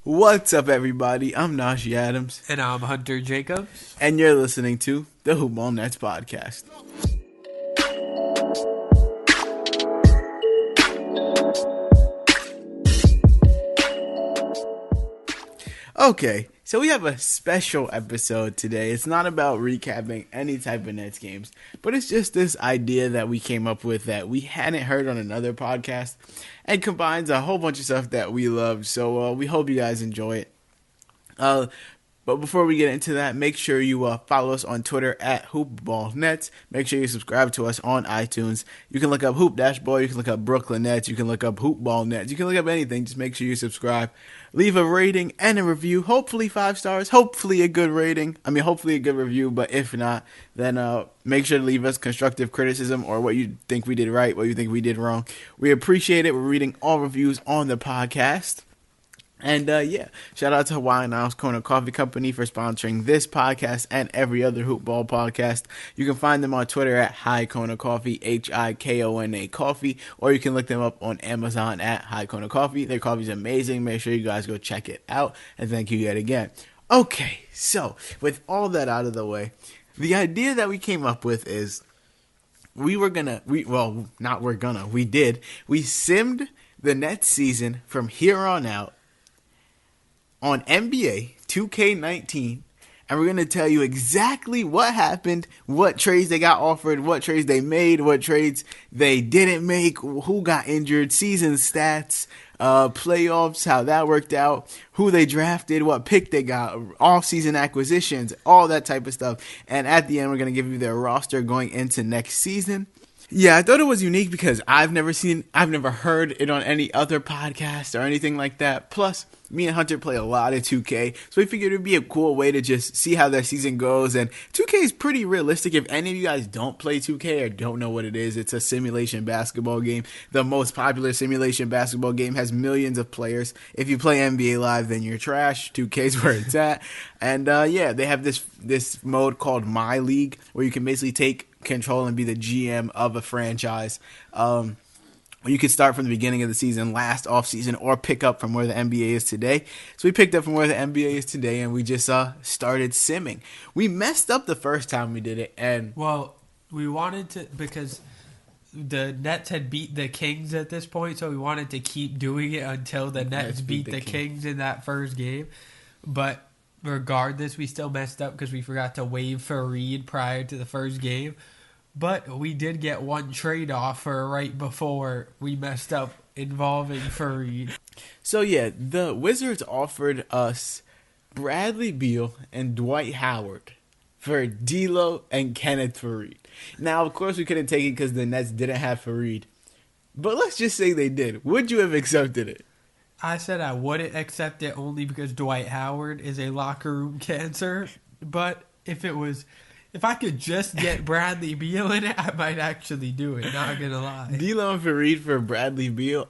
What's up, everybody? I'm Najee Adams. And I'm Hunter Jacobs. And you're listening to the Hoopball Nets podcast. Okay, so we have a special episode today. It's not about recapping any type of Nets games, but it's just this idea that we came up with that we hadn't heard on another podcast and combines a whole bunch of stuff that we loved. So we hope you guys enjoy it. But before we get into that, make sure you follow us on Twitter at HoopballNets. Make sure you subscribe to us on iTunes. You can look up Hoop Dashboard. You can look up Brooklyn Nets. You can look up Hoopball Nets. You can look up anything. Just make sure you subscribe. Leave a rating and a review. Hopefully 5 stars. Hopefully a good rating. Hopefully a good review. But if not, then make sure to leave us constructive criticism or what you think we did right, what you think we did wrong. We appreciate it. We're reading all reviews on the podcast. And shout out to Hawaiian Isles Kona Coffee Company for sponsoring this podcast and every other Hoopball podcast. You can find them on Twitter at Hi Kona Coffee, HIKONA Coffee, or you can look them up on Amazon at Hi Kona Coffee. Their coffee is amazing. Make sure you guys go check it out. And thank you yet again. Okay, so with all that out of the way, the idea that we came up with is we simmed the Nets season from here on out on NBA 2K19, and we're going to tell you exactly what happened, what trades they got offered, what trades they made, what trades they didn't make, who got injured, season stats, playoffs, how that worked out, who they drafted, what pick they got, off-season acquisitions, all that type of stuff. And at the end, we're going to give you their roster going into next season. Yeah, I thought it was unique because I've never heard it on any other podcast or anything like that. Plus, me and Hunter play a lot of 2K, so we figured it would be a cool way to just see how their season goes. And 2K is pretty realistic. If any of you guys don't play 2K or don't know what it is, it's a simulation basketball game. The most popular simulation basketball game, has millions of players. If you play NBA Live, then you're trash. 2K is where it's at. And they have this mode called My League, where you can basically take control and be the GM of a franchise. You could start from the beginning of the season, last off season, or pick up from where the NBA is today. So we picked up from where the NBA is today, and we just started simming. We messed up the first time we did it, and we wanted to, because the Nets had beat the Kings at this point, so we wanted to keep doing it until the Nets beat the Kings in that first game. But regardless, we still messed up because we forgot to waive Fareed prior to the first game. But we did get one trade offer right before we messed up involving Fareed. So yeah, the Wizards offered us Bradley Beal and Dwight Howard for D'Lo and Kenneth Fareed. Now, of course, we couldn't take it because the Nets didn't have Fareed. But let's just say they did. Would you have accepted it? I said I wouldn't accept it only because Dwight Howard is a locker room cancer. But if I could just get Bradley Beal in it, I might actually do it, not going to lie. D'Lo and Fareed for Bradley Beal?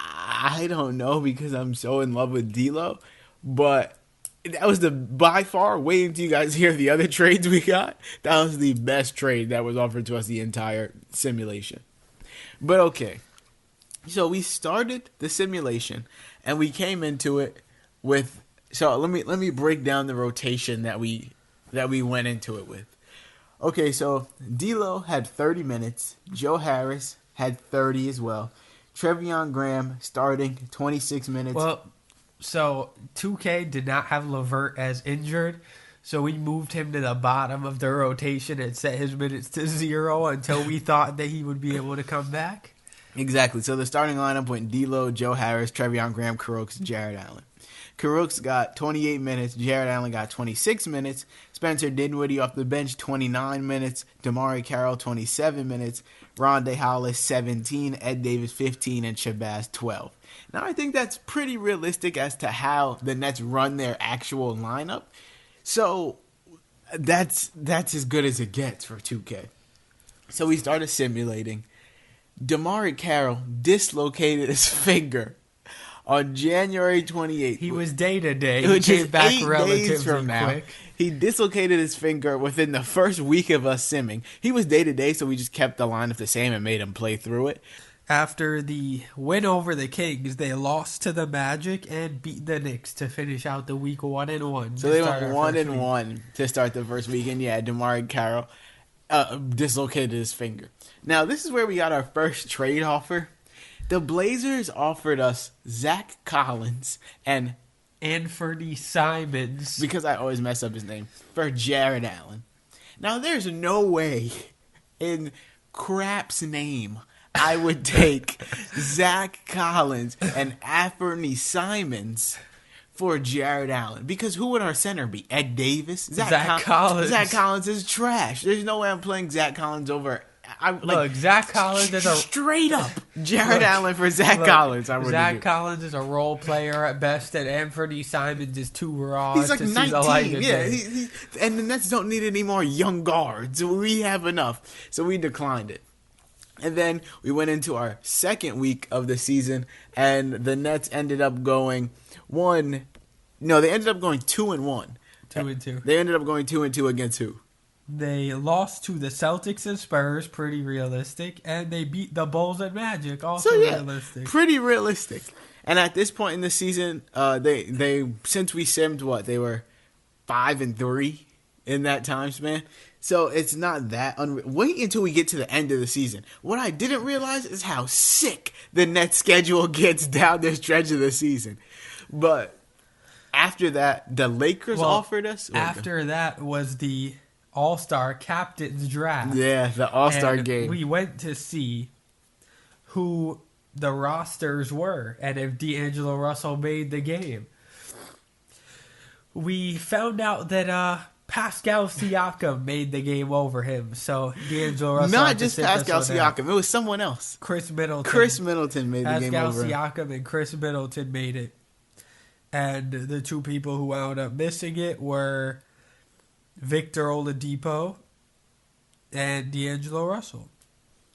I don't know because I'm so in love with D'Lo. But that was by far, wait until you guys hear the other trades we got, that was the best trade that was offered to us the entire simulation. But okay. So we started the simulation, and we came into it with. So let me break down the rotation that we went into it with. Okay, so D'Lo had 30 minutes. Joe Harris had 30 as well. Treveon Graham starting 26 minutes. Well, so 2K did not have LeVert as injured, so we moved him to the bottom of the rotation and set his minutes to 0 until we thought that he would be able to come back. Exactly. So the starting lineup went D'Lo, Joe Harris, Treveon Graham, Caruks, Jared Allen. Caruks got 28 minutes. Jared Allen got 26 minutes. Spencer Dinwiddie off the bench, 29 minutes. Damari Carroll, 27 minutes. Rondae Hollis, 17. Ed Davis, 15. And Shabazz, 12. Now, I think that's pretty realistic as to how the Nets run their actual lineup. So that's as good as it gets for 2K. So we started simulating. Damari Carroll dislocated his finger on January 28th. He was day-to-day. He came back relatively from now. quick. He dislocated his finger within the first week of us simming. He was day-to-day, so we just kept the lineup the same and made him play through it. After the win over the Kings, they lost to the Magic and beat the Knicks to finish out the week 1-1. So they went 1-1 to start the first week, and DeMar Carroll dislocated his finger. Now, this is where we got our first trade offer. The Blazers offered us Zach Collins and Anthony Simons, because I always mess up his name, for Jared Allen. Now, there's no way in crap's name I would take Zach Collins and Anthony Simons for Jared Allen. Because who would our center be? Ed Davis? Zach Collins. Zach Collins is trash. There's no way I'm playing Zach Collins over... Zach Collins is straight up Jared Allen for Zach Collins. Zach Collins is a role player at best, and Anthony Simons is too raw. He's like to 19. See the light of day. And the Nets don't need any more young guards. We have enough, so we declined it. And then we went into our second week of the season, and the Nets ended up going 2-1. 2-2. They ended up going 2-2 against who? They lost to the Celtics and Spurs, pretty realistic, and they beat the Bulls and Magic, also realistic. Pretty realistic. And at this point in the season, they since we simmed they were 5-3 in that time span. So it's not that wait until we get to the end of the season. What I didn't realize is how sick the Nets schedule gets down the stretch of the season. But after that, the Lakers offered us. After that was the AllStar Captain's Draft. Yeah, the AllStar Game. We went to see who the rosters were and if D'Angelo Russell made the game. We found out that Pascal Siakam made the game over him. So D'Angelo Russell... Not just Pascal Siakam. It was someone else. Chris Middleton. Chris Middleton made the game over him. Pascal Siakam and Chris Middleton made it. And the two people who wound up missing it were Victor Oladipo and D'Angelo Russell.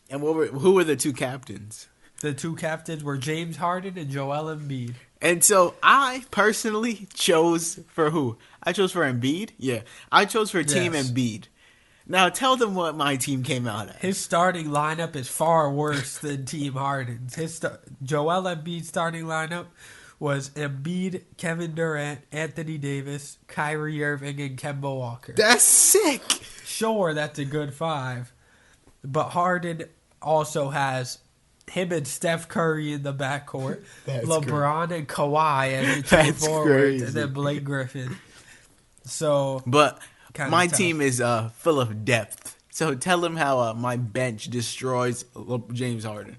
And who were the two captains? The two captains were James Harden and Joel Embiid. And so I personally chose for who? I chose for Embiid? Yeah. I chose for Team Embiid. Now tell them what my team came out as. His starting lineup is far worse than Team Harden's. Joel Embiid's starting lineup was Embiid, Kevin Durant, Anthony Davis, Kyrie Irving, and Kemba Walker. That's sick. Sure, that's a good five. But Harden also has him and Steph Curry in the backcourt, LeBron and Kawhi as the two forwards, and then Blake Griffin. But my team is full of depth. So tell them how my bench destroys James Harden.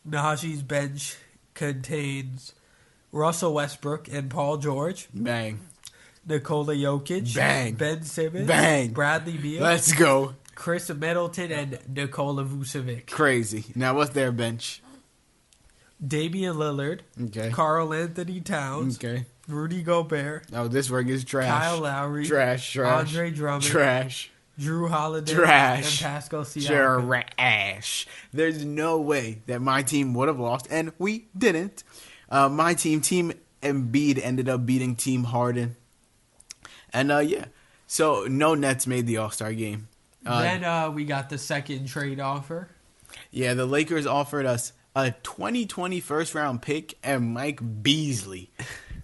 Najee's bench contains Russell Westbrook and Paul George. Bang. Nikola Jokic. Bang. Ben Simmons. Bang. Bradley Beal. Let's go. Chris Middleton and Nikola Vucevic. Crazy. Now what's their bench? Damian Lillard. Okay. Karl Anthony Towns. Okay. Rudy Gobert. Oh, this work is trash. Kyle Lowry. Trash. Andre Drummond. Trash. Drew Holiday. Trash. And Pascal Siakam. Trash. There's no way that my team would have lost, and we didn't. My Team Embiid, ended up beating Team Harden. And, so no Nets made the All-Star game. Then we got the second trade offer. Yeah, the Lakers offered us a 2020 first-round pick and Mike Beasley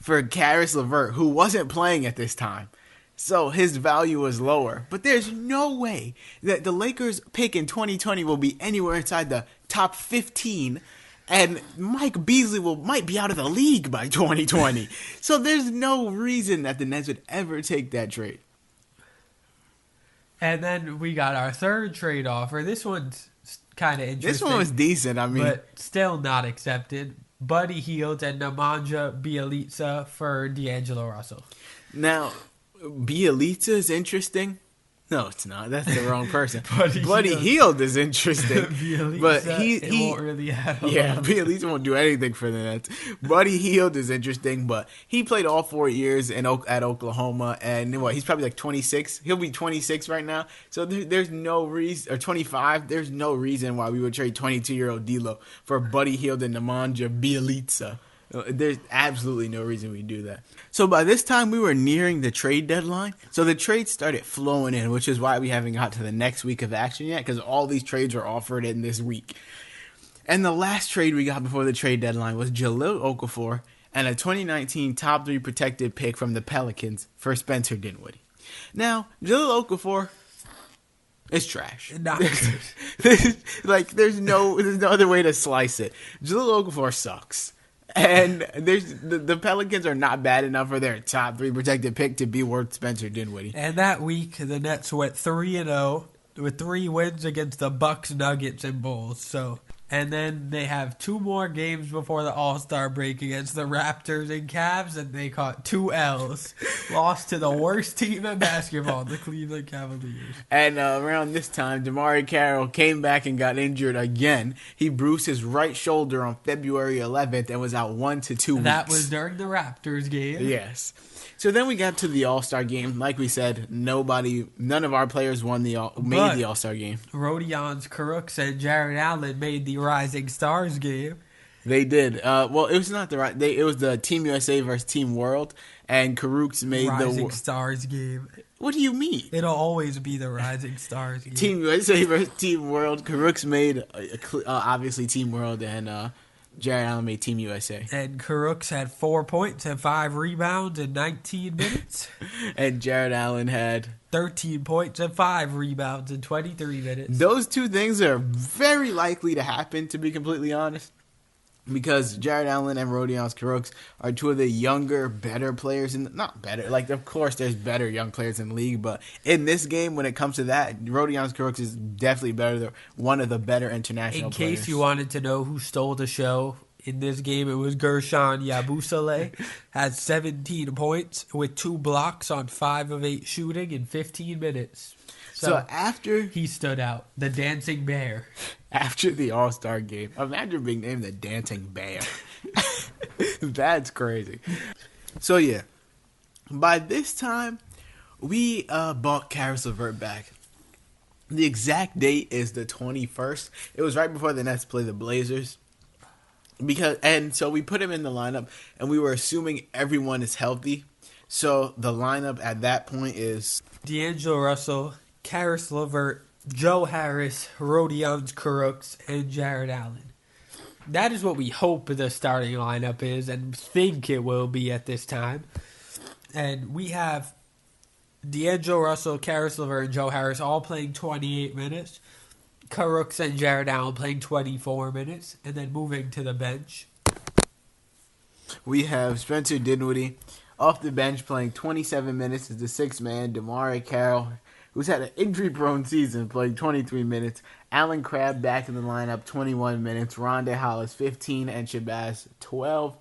for Karis LeVert, who wasn't playing at this time. So his value was lower. But there's no way that the Lakers pick in 2020 will be anywhere inside the top 15, and Mike Beasley might be out of the league by 2020. So there's no reason that the Nets would ever take that trade. And then we got our third trade offer. This one's kind of interesting. This one was decent, but still not accepted. Buddy Hield and Nemanja Bjelica for D'Angelo Russell. Now, Bjelica is interesting. No, it's not. That's the wrong person. Buddy Hield is interesting. But he won't really have Bjelica won't do anything for the Nets. Buddy Hield is interesting, but he played all 4 years at Oklahoma, and he's probably like 26. He'll be 26 right now. So there's no reason, or 25. There's no reason why we would trade 22-year-old D'Lo for Buddy Hield and Nemanja Bjelica. There's absolutely no reason we do that. So by this time, we were nearing the trade deadline. So the trades started flowing in, which is why we haven't got to the next week of action yet, because all these trades were offered in this week. And the last trade we got before the trade deadline was Jahlil Okafor and a 2019 top 3 protected pick from the Pelicans for Spencer Dinwiddie. Now, Jahlil Okafor is trash. There's no other way to slice it. Jahlil Okafor sucks. And the Pelicans are not bad enough for their top 3 protected pick to be worth Spencer Dinwiddie. And that week, the Nets went 3-0 with 3 wins against the Bucks, Nuggets, and Bulls. And then they have 2 more games before the All-Star break against the Raptors and Cavs, and they caught 2 L's. Lost to the worst team in basketball, the Cleveland Cavaliers. And around this time, DeMar Carroll came back and got injured again. He bruised his right shoulder on February 11th and was out 1 to 2 weeks. That was during the Raptors game. Yes. So then we got to the All-Star game. Like we said, none of our players made the All-Star game. Rodions Kurucs and Jared Allen made the Rising Stars game. They did. Well, it was not it was the Team USA versus Team World, and Kurucs made the Rising Stars game. What do you mean? It'll always be the Rising Stars game. Team USA versus Team World. Kurucs made obviously Team World, and Jared Allen made Team USA. And Kurucs had 4 points and 5 rebounds in 19 minutes. And Jared Allen had 13 points and 5 rebounds in 23 minutes. Those 2 things are very likely to happen, to be completely honest. Because Jared Allen and Rodions Kurucs are 2 of the younger, better players. Not better. Of course, there's better young players in the league. But in this game, when it comes to that, Rodions Kurucs is definitely one of the better international players. In case you wanted to know who stole the show in this game, it was Gershon Yabusele. Had 17 points with 2 blocks on 5 of 8 shooting in 15 minutes. So after he stood out, the dancing bear. After the All-Star game, imagine being named the dancing bear. That's crazy. So yeah, by this time, we bought Caris LeVert back. The exact date is the 21st. It was right before the Nets play the Blazers. So we put him in the lineup, and we were assuming everyone is healthy. So the lineup at that point is D'Angelo Russell, Caris LeVert, Joe Harris, Rodions Kurucs, and Jared Allen. That is what we hope the starting lineup is and think it will be at this time. And we have D'Angelo Russell, Caris LeVert, and Joe Harris all playing 28 minutes. Kurucs and Jared Allen playing 24 minutes. And then moving to the bench, we have Spencer Dinwiddie off the bench playing 27 minutes as the 6th man. DeMar Carroll, who's had an injury-prone season, playing 23 minutes. Allen Crabbe back in the lineup, 21 minutes. Rondae Hollis, 15, and Shabazz, 12.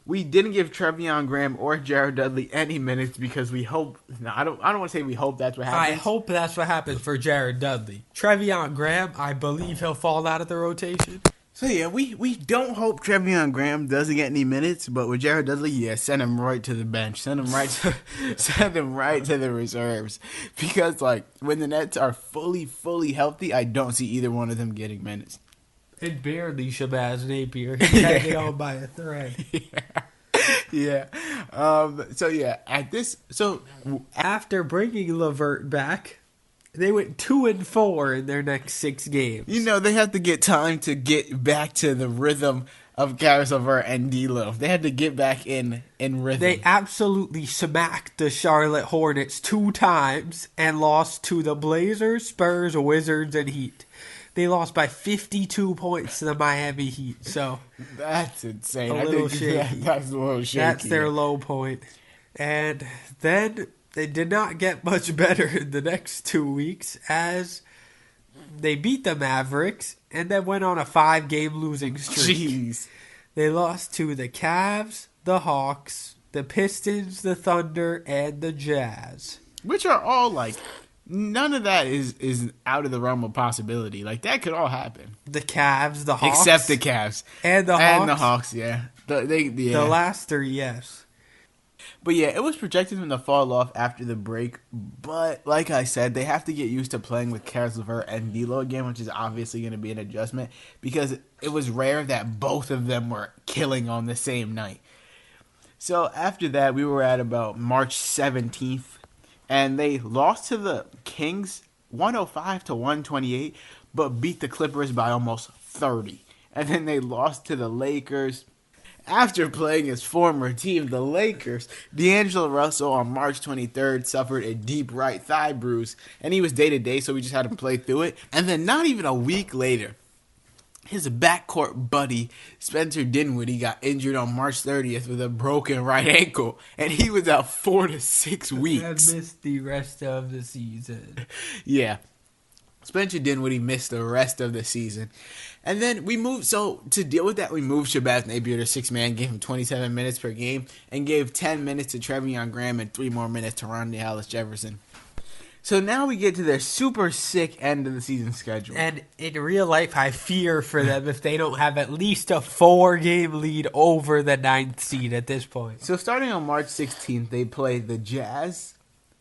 We didn't give Treveon Graham or Jared Dudley any minutes because we hope. No, I don't want to say we hope that's what happens. I hope that's what happens for Jared Dudley. Treveon Graham, I believe he'll fall out of the rotation. So yeah, we don't hope Treveon Graham doesn't get any minutes, but with Jared Dudley, yeah, send him right to the bench. Send him right to the reserves. Because when the Nets are fully healthy, I don't see either one of them getting minutes. It's barely Shabazz Napier. He's hanging on by a thread. Yeah. After bringing LeVert back, they went 2-4 in their next 6 games. They have to get time to get back to the rhythm of Caris LeVert and D'Lo. They had to get back in rhythm. They absolutely smacked the Charlotte Hornets 2 times and lost to the Blazers, Spurs, Wizards, and Heat. They lost by 52 points to the Miami Heat. So that's insane. That's a little shaky. That's their low point. And then they did not get much better in the next 2 weeks as they beat the Mavericks and then went on a 5-game losing streak. Jeez. They lost to the Cavs, the Hawks, the Pistons, the Thunder, and the Jazz. Which are all none of that is out of the realm of possibility. That could all happen. The Cavs, the Hawks. Except the Cavs. And the Hawks. And the Hawks, yeah. The last 3, yes. But yeah, it was projected them to fall off after the break. But like I said, they have to get used to playing with Caris LeVert and D'Lo again, which is obviously going to be an adjustment. Because it was rare that both of them were killing on the same night. So after that, we were at about March 17th. And they lost to the Kings 105-128, but beat the Clippers by almost 30. and then they lost to the Lakers. After playing his former team, the Lakers, D'Angelo Russell on March 23rd suffered a deep right thigh bruise, and he was day-to-day, so we just had him play through it. And then not even a week later, his backcourt buddy, Spencer Dinwiddie, got injured on March 30th with a broken right ankle, and he was out 4 to 6 weeks. And missed the rest of the season. Yeah. Spencer Dinwiddie missed the rest of the season. And then we moved, so to deal with that, we moved Shabazz Napier to 6-man, gave him 27 minutes per game, and gave 10 minutes to Trevion Graham and 3 more minutes to Rondae Hollis-Jefferson. So now we get to their super sick end of the season schedule. And in real life, I fear for them if they don't have at least a 4-game lead over the 9th seed at this point. So starting on March 16th, they play the Jazz.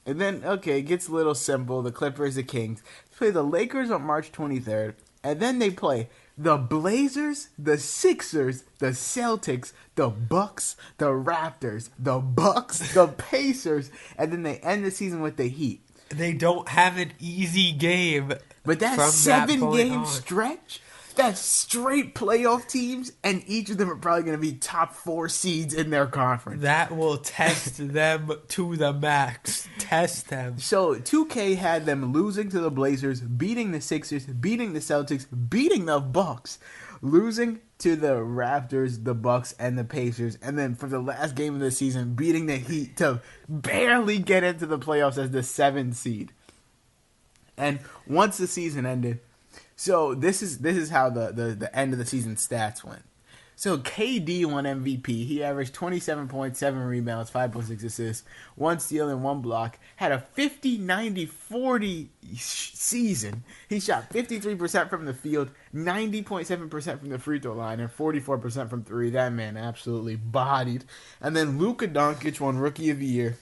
And then, okay, it gets a little simple. The Clippers, the Kings. They play the Lakers on March 23rd. And then they play the Blazers, the Sixers, the Celtics, the Bucks, the Raptors, the Bucks, the Pacers. And then they end the season with the Heat. They don't have an easy game. But that 7-game stretch, that's straight playoff teams, and each of them are probably going to be top 4 seeds in their conference. That will test them to the max. Test them. So 2K had them losing to the Blazers, beating the Sixers, beating the Celtics, beating the Bucks, losing to the Raptors, the Bucks, and the Pacers, and then for the last game of the season, beating the Heat to barely get into the playoffs as the 7th seed. And once the season ended, so this is how the end of the season stats went. So KD won MVP. He averaged 27 points, 7 rebounds, 5.6 assists, 1 steal, and 1 block. Had a 50-90-40 season. He shot 53% from the field, 90.7% from the free throw line, and 44% from 3. That man absolutely bodied. And then Luka Doncic won Rookie of the Year.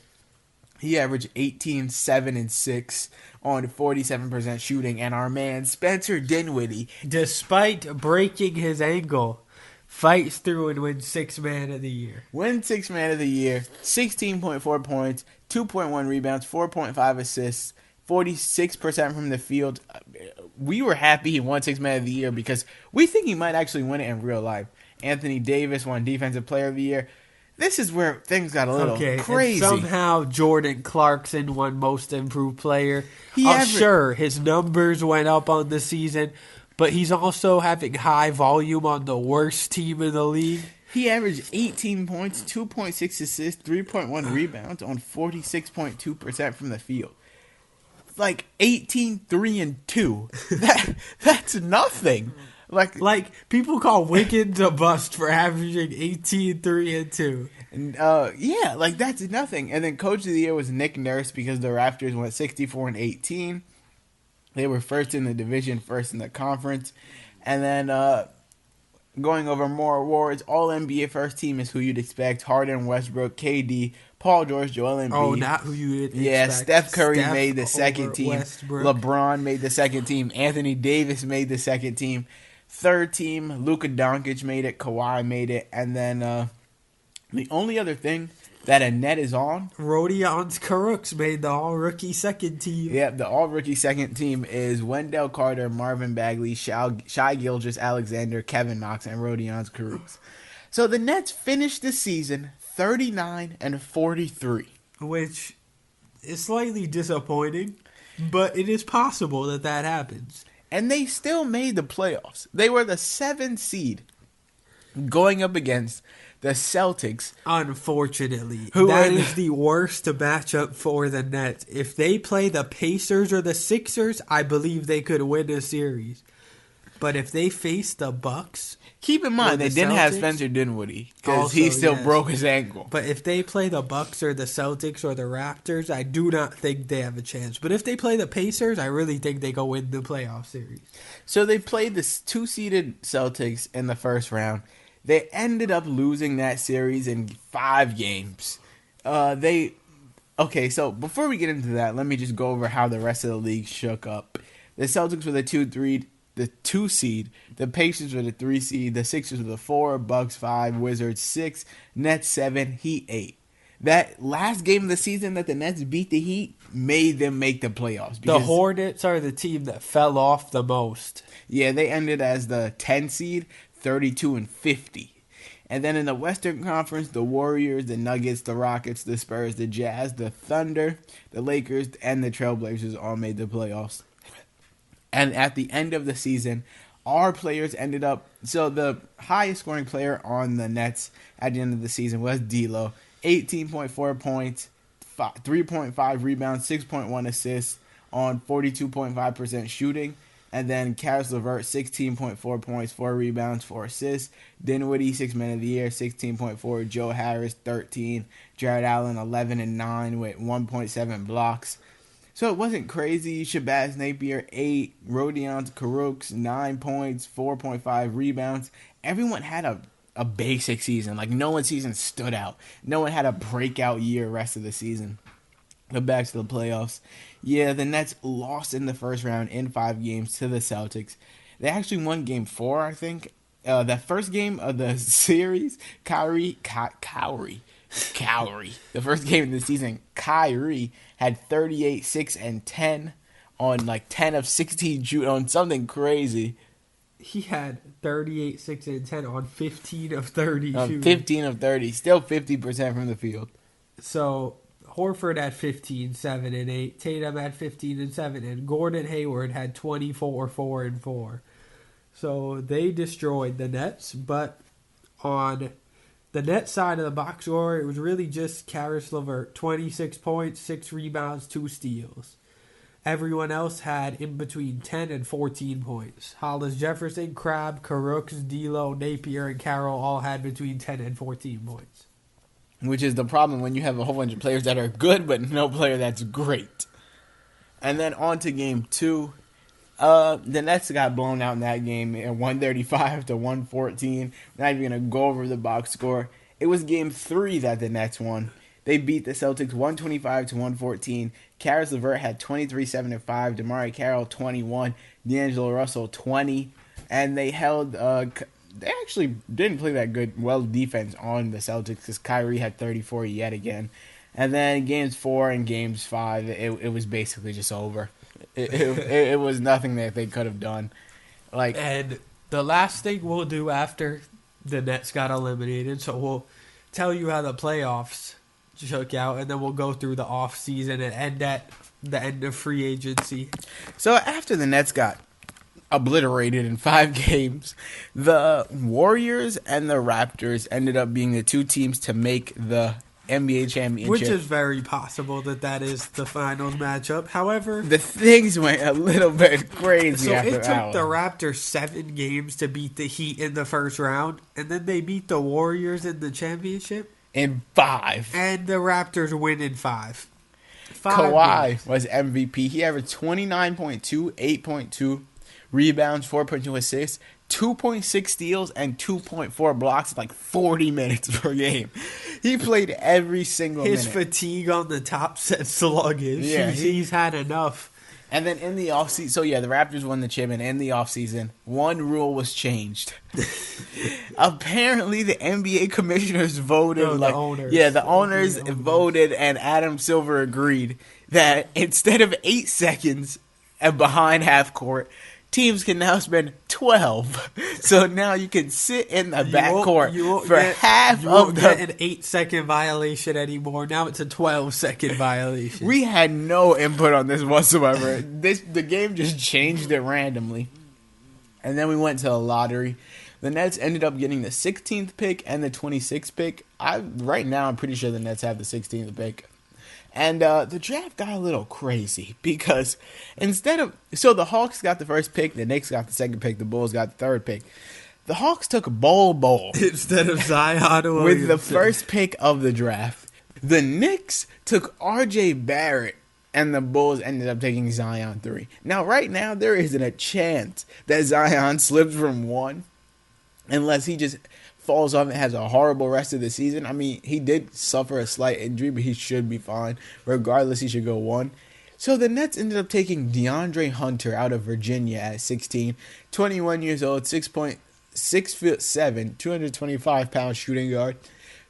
He averaged 18, 7, and 6 on 47% shooting. And our man Spencer Dinwiddie, despite breaking his ankle, fights through and wins 6-man of the year. Wins 6-man of the year, 16.4 points, 2.1 rebounds, 4.5 assists, 46% from the field. We were happy he won 6-man of the year because we think he might actually win it in real life. Anthony Davis won Defensive Player of the Year. This is where things got a little crazy. And somehow Jordan Clarkson won Most Improved Player. Sure, his numbers went up on the season, but he's also having high volume on the worst team in the league. He averaged 18 points, 2.6 assists, 3.1 rebounds on 46.2% from the field. Like 18, 3, and 2. That's nothing. Like people call Wiggins a bust for averaging 18, 3, and 2. And yeah, like that's nothing. And then Coach of the Year was Nick Nurse because the Raptors went 64 and 18. They were first in the division, first in the conference. And then going over more awards, All-NBA first team is who you'd expect. Harden, Westbrook, KD, Paul George, Joel Embiid. Oh, not who you'd expect. Yeah, Steph Curry made the second team. Westbrook. LeBron made the second team. Anthony Davis made the second team. Third team, Luka Doncic made it. Kawhi made it. And then the only other thing that Annette is on, Rodion Kurucs made the all-rookie second team. Yeah, the all-rookie second team is Wendell Carter, Marvin Bagley, Shai Gilgeous-Alexander, Kevin Knox, and Rodion Kurucs. So the Nets finished the season 39 and 43. Which is slightly disappointing, but it is possible that happens. And they still made the playoffs. They were the 7th seed going up against the Celtics. Unfortunately, that is the worst matchup for the Nets. If they play the Pacers or the Sixers, I believe they could win a series. But if they face the Bucks, keep in mind they didn't have Spencer Dinwiddie because he still broke his ankle. But if they play the Bucks or the Celtics or the Raptors, I do not think they have a chance. But if they play the Pacers, I really think they go win the playoff series. So they played the 2-seeded Celtics in the first round. They ended up losing that series in 5 games. Okay, so before we get into that, let me just go over how the rest of the league shook up. The Celtics were the 2 seed. The Pacers were the 3 seed. The Sixers were the 4. Bucks 5. Wizards 6. Nets 7. Heat 8. That last game of the season that the Nets beat the Heat made them make the playoffs. The Hornets are the team that fell off the most. Yeah, they ended as the 10 seed. 32-50. And then in the Western Conference, the Warriors, the Nuggets, the Rockets, the Spurs, the Jazz, the Thunder, the Lakers, and the Trailblazers all made the playoffs. And at the end of the season, our players ended up... So the highest scoring player on the Nets at the end of the season was D'Lo. 18.4 points, 3.5 rebounds, 6.1 assists on 42.5% shooting. And then Karis LeVert, 16.4 points, 4 rebounds, 4 assists. Dinwiddie, 6th man of the year, 16.4. Joe Harris, 13. Jared Allen, 11 and 9 with 1.7 blocks. So it wasn't crazy. Shabazz Napier, 8. Rodion Kurucs, 9 points, 4.5 rebounds. Everyone had a basic season. Like, no one's season stood out. No one had a breakout year rest of the season. But back to the playoffs. Yeah, the Nets lost in the first round in 5 games to the Celtics. They actually won game 4, I think. That first game of the series, Kyrie. The first game of the season, Kyrie had 38, 6, and 10 on like 10 of 16 shoot on something crazy. He had 38, 6, and 10 on 15 of 30 shooting. 15 of 30. Still 50% from the field. So Horford had 15, 7, and 8. Tatum had 15 and 7. And Gordon Hayward had 24, 4, and 4. So they destroyed the Nets. But on the Nets side of the box score, it was really just Karis LeVert. 26 points, 6 rebounds, 2 steals. Everyone else had in between 10 and 14 points. Hollis Jefferson, Crabbe, Kurucs, D'Lo, Napier, and Carroll all had between 10 and 14 points. Which is the problem when you have a whole bunch of players that are good, but no player that's great. And then on to game 2. The Nets got blown out in that game at 135-114. Not even going to go over the box score. It was game 3 that the Nets won. They beat the Celtics 125-114. Karis LeVert had 23, 7, and 5. DeMar Carroll 21. D'Angelo Russell 20. And they held... They actually didn't play that good, well defense on the Celtics because Kyrie had 34 yet again. And then games 4 and games 5, it was basically just over. It was nothing that they could have done. And the last thing we'll do after the Nets got eliminated, so we'll tell you how the playoffs shook out, and then we'll go through the off season and end at the end of free agency. So after the Nets got obliterated in 5 games, the Warriors and the Raptors ended up being the 2 teams to make the NBA championship. Which is very possible that is the finals matchup. However, the things went a little bit crazy. So after it took that the Raptors 7 games to beat the Heat in the first round, and then they beat the Warriors in the championship in 5. And the Raptors win in 5. Kawhi was MVP. He averaged 29.2, 8.2 rebounds, 4.2 assists, 2.6 steals, and 2.4 blocks in like 40 minutes per game. He played every single minute. His fatigue on the top set sluggish. Yeah, he's had enough. And then in the offseason, so yeah, the Raptors won the chip, and in the offseason, one rule was changed. Apparently, the NBA commissioners voted. The owners. Yeah, the owners voted, and Adam Silver agreed that instead of 8 seconds behind half court, teams can now spend 12. So now you can sit in the backcourt for half of the... get an 8-second violation anymore. Now it's a 12-second violation. We had no input on this whatsoever. The game just changed it randomly. And then we went to a lottery. The Nets ended up getting the 16th pick and the 26th pick. Right now, I'm pretty sure the Nets have the 16th pick. And the draft got a little crazy because so the Hawks got the first pick, the Knicks got the second pick, the Bulls got the third pick. The Hawks took Bol instead of Zion Williamson with the first pick of the draft. The Knicks took R.J. Barrett, and the Bulls ended up taking Zion 3. Now, right now, there isn't a chance that Zion slips from 1 unless he just falls off and has a horrible rest of the season. I mean, he did suffer a slight injury, but he should be fine. Regardless, he should go 1. So the Nets ended up taking DeAndre Hunter out of Virginia at 16, 21 years old, 6'7", 225-pound shooting guard.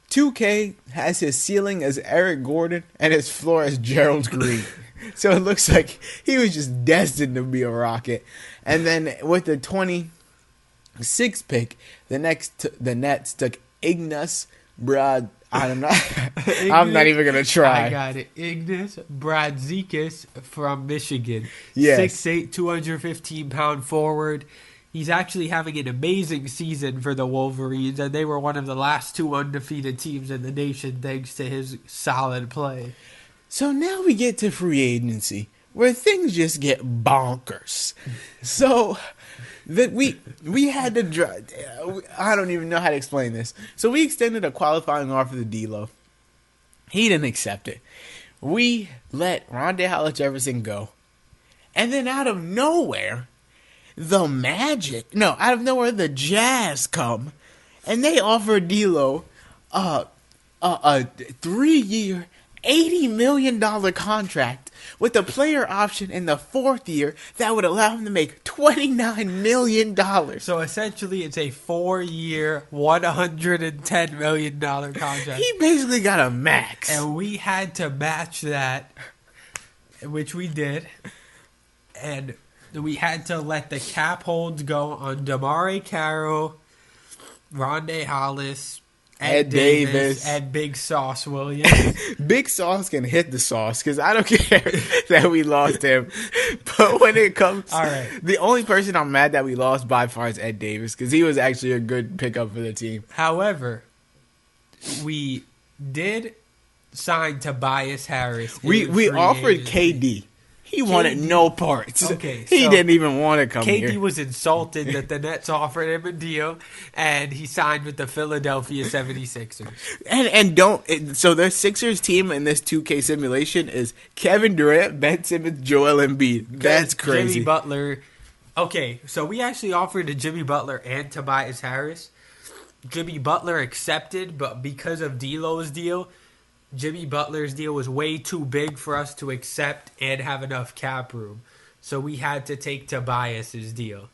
2K has his ceiling as Eric Gordon and his floor as Gerald Green. So it looks like he was just destined to be a Rocket. And then with the 6th pick, the Nets took Ignas Brad. I'm not even gonna try. I got it. Ignas Brazdeikis from Michigan. Yes. 6'8", 215-pound forward. He's actually having an amazing season for the Wolverines, and they were one of the last 2 undefeated teams in the nation thanks to his solid play. So now we get to free agency, where things just get bonkers. So that we had to I don't even know how to explain this. So we extended a qualifying offer to D'Lo. He didn't accept it. We let Rondae Hollis-Jefferson go. And then out of nowhere, the Jazz come, and they offer D'Lo a 3-year, $80 million contract with a player option in the 4th year that would allow him to make $29 million. So essentially, it's a 4-year, $110 million contract. He basically got a max. And we had to match that, which we did. And we had to let the cap holds go on DeMare Carroll, Rondae Hollis, Ed Davis, and Big Sauce Williams. Big Sauce can hit the sauce because I don't care that we lost him. But when it comes, all right, the only person I'm mad that we lost by far is Ed Davis because he was actually a good pickup for the team. However, we did sign Tobias Harris. We offered KD. He wanted no parts. Okay, he didn't even want to come here. KD was insulted that the Nets offered him a deal, and he signed with the Philadelphia 76ers. So their Sixers team in this 2K simulation is Kevin Durant, Ben Simmons, Joel Embiid. That's crazy. Jimmy Butler. Okay, so we actually offered to Jimmy Butler and Tobias Harris. Jimmy Butler accepted, but because of D'Lo's deal, Jimmy Butler's deal was way too big for us to accept and have enough cap room. So we had to take Tobias's deal.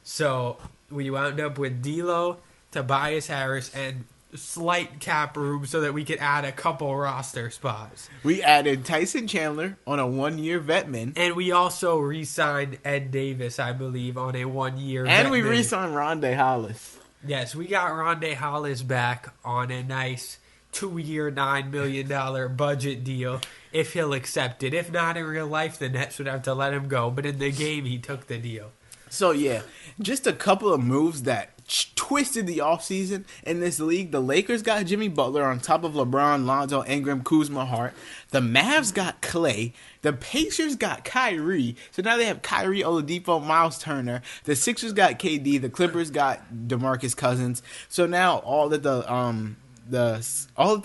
So we wound up with D'Lo, Tobias Harris, and slight cap room so that we could add a couple roster spots. We added Tyson Chandler on a 1-year vet min. And we also re-signed Ed Davis, I believe, on a 1-year vet min. And we re-signed Rondae Hollis. Yes, we got Rondae Hollis back on a nice 2-year, $9 million budget deal if he'll accept it. If not in real life, the Nets would have to let him go. But in the game, he took the deal. So, yeah, just a couple of moves that twisted the offseason in this league. The Lakers got Jimmy Butler on top of LeBron, Lonzo, Ingram, Kuzma, Hart. The Mavs got Clay. The Pacers got Kyrie. So now they have Kyrie, Oladipo, Miles Turner. The Sixers got KD. The Clippers got DeMarcus Cousins. So now all that the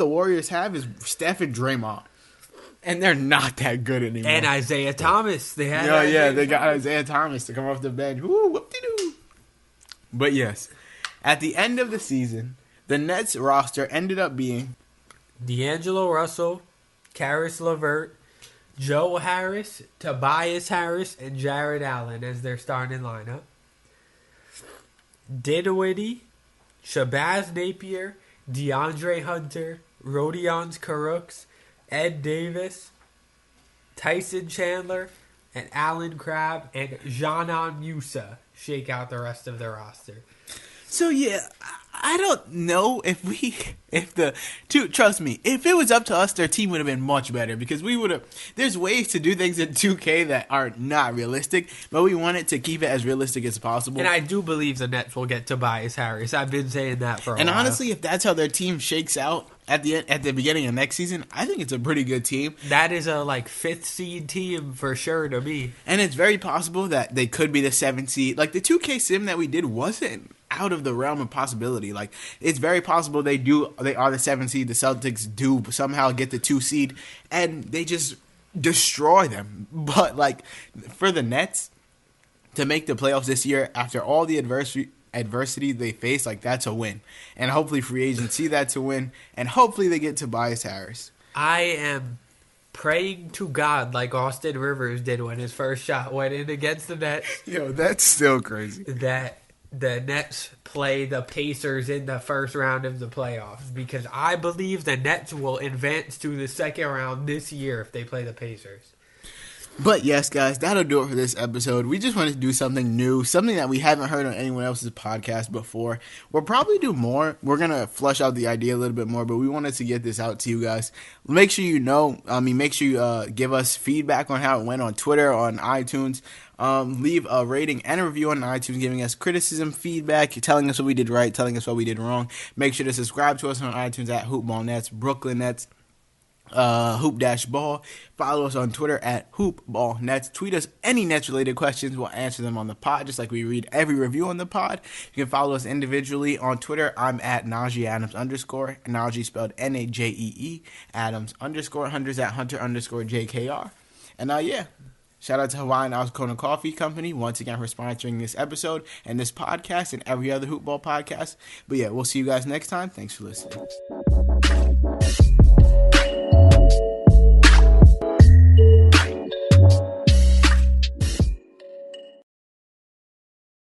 Warriors have is Steph and Draymond. And they're not that good anymore. And Isaiah Thomas. They got Isaiah Thomas to come off the bench. Woo, whoop-de-doo. But yes, at the end of the season, the Nets roster ended up being D'Angelo Russell, Karis LeVert, Joe Harris, Tobias Harris, and Jared Allen as their starting lineup. Dinwiddie, Shabazz Napier, DeAndre Hunter, Rodion Kurucs, Ed Davis, Tyson Chandler, and Alan Crabb, and Janan Musa shake out the rest of the roster. So, yeah, I don't know trust me, if it was up to us, their team would have been much better because there's ways to do things in 2K that are not realistic, but we wanted to keep it as realistic as possible. And I do believe the Nets will get Tobias Harris. I've been saying that for a while. And honestly, if that's how their team shakes out at the beginning of next season, I think it's a pretty good team. That is a 5th seed team for sure to me. And it's very possible that they could be the 7th seed. Like the 2K sim that we did wasn't out of the realm of possibility. Like it's very possible they are the 7th seed. The Celtics do somehow get the 2 seed and they just destroy them. But for the Nets to make the playoffs this year after all the adversity they face, that's a win. And hopefully free agents see that to win, and hopefully they get Tobias Harris. I am praying to God like Austin Rivers did when his first shot went in against the Nets. Yo, that's still crazy. That the Nets play the Pacers in the first round of the playoffs, because I believe the Nets will advance to the second round this year if they play the Pacers. But yes, guys, that'll do it for this episode. We just wanted to do something new, something that we haven't heard on anyone else's podcast before. We'll probably do more. We're going to flush out the idea a little bit more, but we wanted to get this out to you guys. Make sure make sure you give us feedback on how it went on Twitter, on iTunes. Leave a rating and a review on iTunes, giving us criticism, feedback, telling us what we did right, telling us what we did wrong. Make sure to subscribe to us on iTunes at Hoopball Nets, Brooklyn Nets, Hoop-Ball. Follow us on Twitter at HoopBallNets. Tweet us any Nets related questions. We'll answer them on the pod, just like we read every review on the pod. You can follow us individually on Twitter. I'm at Najee Adams _ Najee spelled Najee, Adams _ Hunter's at Hunter _JKR. And shout out to Hawaiian Ice Cone and Coffee Company once again for sponsoring this episode and this podcast and every other Hoopball podcast. But we'll see you guys next time. Thanks for listening.